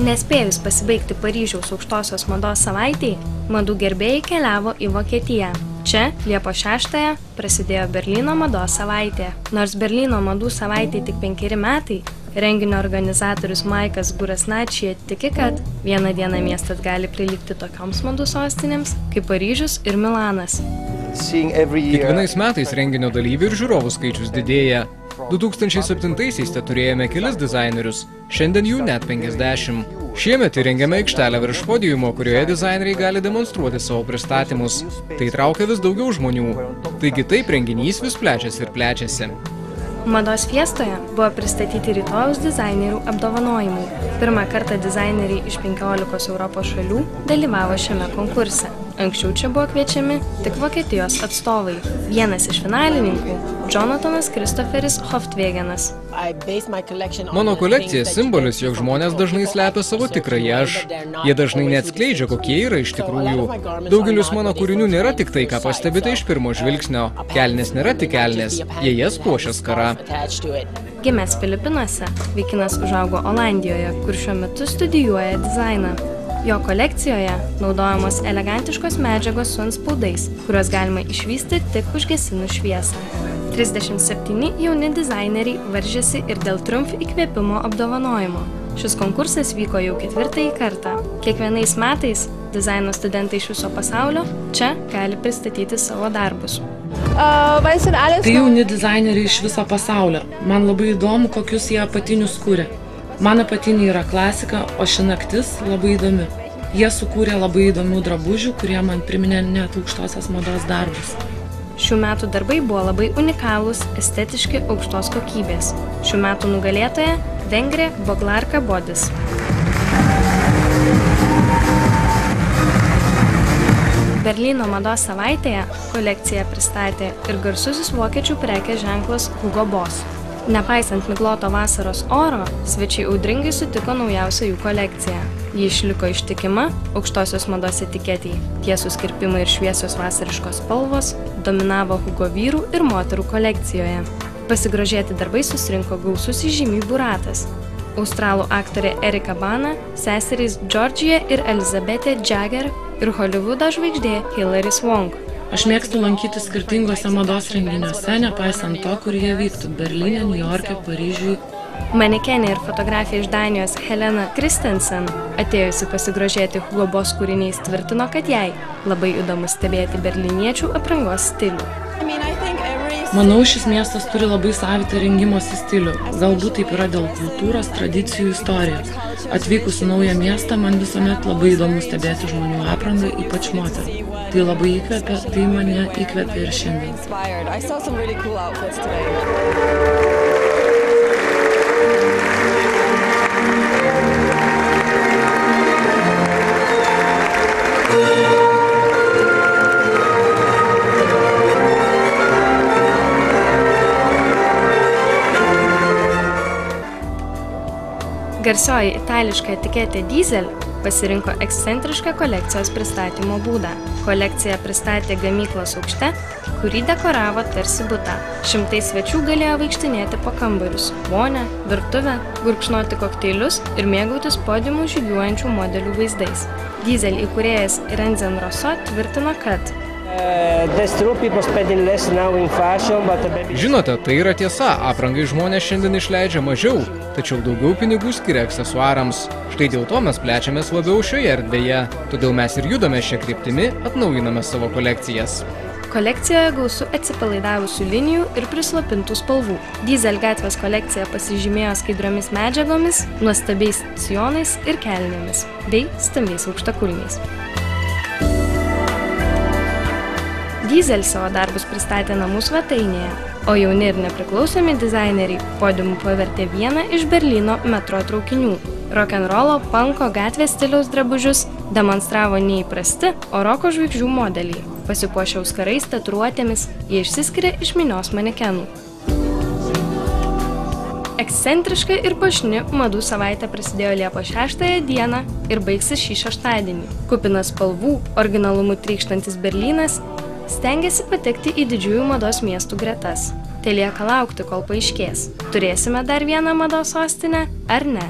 Nespėjus pasibaigti Paryžiaus aukštosios mados savaitei, madų gerbėjai keliavo į Vokietiją. Čia, Liepos 6-ąją, prasidėjo Berlyno mados savaitė. Nors Berlyno madų savaitė tik 5 metai, renginio organizatorius Maikas Gurasnačija tiki, kad vieną dieną miestas gali prilygti tokioms madų sostinėms kaip Paryžius ir Milanas. Kiekvienais metais renginio dalyvių ir žiūrovų skaičius didėja. 2007-aisiais turėjome kelis dizainerius, šiandien jų net 50. Šiemet įrengėme aikštelę virš podiumo, kurioje dizaineriai gali demonstruoti savo pristatymus. Tai traukia vis daugiau žmonių. Taigi taip renginys vis plečiasi ir plečiasi. Mados fiestoje buvo pristatyti rytojaus dizainerių apdovanojimai. Pirmą kartą dizaineriai iš 15 Europos šalių dalyvavo šiame konkurse. Anksčiau čia buvo kviečiami tik Vokietijos atstovai. Vienas iš finalininkų – Jonathanas Christopheris Hoftwegenas. Mano kolekcija simbolis, jog žmonės dažnai slepia savo tikrąjį aš. Jie dažnai neatskleidžia, kokie yra iš tikrųjų. Daugelis mano kūrinių nėra tik tai, ką pastebite iš pirmo žvilgsnio. Kelnės nėra tik kelnės, jie jas puošia skara. Gimęs Filipinuose, vaikinas užaugo Olandijoje, kur šiuo metu studijuoja dizainą. Jo kolekcijoje naudojamos elegantiškos medžiagos su antspaudais, kuriuos galima išvysti tik užgesinus šviesą. 37 jauni dizaineriai varžėsi ir dėl Triumf įkvėpimo apdovanojimo. Šis konkursas vyko jau 4-ąjį kartą. Kiekvienais metais dizaino studentai iš viso pasaulio čia gali pristatyti savo darbus. Tai jauni dizaineriai iš viso pasaulio. Man labai įdomu, kokius jie apatinius kūrė. Man apatiniai yra klasika, o ši naktis labai įdomi. Jie sukūrė labai įdomių drabužių, kurie man priminė net aukštosios mados darbus. Šių metų darbai buvo labai unikalūs, estetiški, aukštos kokybės. Šių metų nugalėtoja – vengrė Boglarka Bodis. Berlyno mados savaitėje kolekciją pristatė ir garsusis vokiečių prekės ženklas Hugo Boss. Nepaisant migloto vasaros oro, svečiai audringai sutiko naujausią jų kolekciją. Ji išliko ištikima aukštosios mados etiketei. Tiesūs kirpimai ir šviesios vasariškos spalvos dominavo Hugo vyrų ir moterų kolekcijoje. Pasigrožėti darbai susirinko gausus įžymybių ratas. Australų aktorė Erika Bana, seserys Georgija ir Elizabetė Jagger ir Hollywoodo žvaigždė Hilary Swank. Aš mėgstu lankyti skirtingose mados renginiuose, nepaisant to, kur jie vyktų – Berlyne, Niujorke, Paryžiui. Manekenė ir fotografė iš Danijos Helena Christensen, atėjusi pasigrožėti Hugo Boss kūriniais, tvirtino, kad jai labai įdomu stebėti berliniečių aprangos stilių. Manau, šis miestas turi labai savitą rengimosi stilių. Galbūt taip yra dėl kultūros, tradicijų, istorijos. Atvykus į naują miestą, man visuomet labai įdomu stebėti žmonių aprangą, ypač moterų. Tai labai įkvepia, tai mane įkvepia ir šiandien. Garsioji itališka etiketė Diesel pasirinko ekscentrišką kolekcijos pristatymo būdą. Kolekciją pristatė gamyklos aukšte, kurį dekoravo tarsi butą. Šimtai svečių galėjo vaikštinėti po kambarius, vonią, virtuvę, gurkšnoti kokteilius ir mėgautis podiumų žygiuojančių modelių vaizdais. Diesel įkūrėjas Renzen Rosso tvirtino, kad Žinote, tai yra tiesa, aprangai žmonės šiandien išleidžia mažiau, tačiau daugiau pinigų skiria aksesuarams. Štai dėl to mes plečiamės labiau šioje erdvėje, todėl mes ir judame šią kryptimį, atnaujiname savo kolekcijas. Kolekcijoje gausu atsipalaidavusių linijų ir prislopintų spalvų. Diesel gatvės kolekcija pasižymėjo skaidriomis medžiagomis, nuostabiais sijonais ir kelnėmis, bei stambiais aukštakulniais. Diesel savo darbus pristatė namų svetainėje, o jauni ir nepriklausomi dizaineriai podiumų pavertė vieną iš Berlyno metro traukinių. Rock'n'rollo, punko, gatvės stiliaus drabužius demonstravo neįprasti, o roko žvaigždžių modeliai. Pasipuošę auskarais, tatuiruotėmis, jie išsiskiria iš minios manekenų. Ekscentriška ir puošni madų savaitė prasidėjo Liepos 6 dieną ir baigsis šį šeštadienį. Kupinas spalvų, originalumu trykštantis Berlynas stengiasi patekti į didžiųjų mados miestų gretas. Telieka laukti, kol paaiškės, turėsime dar vieną mados sostinę ar ne.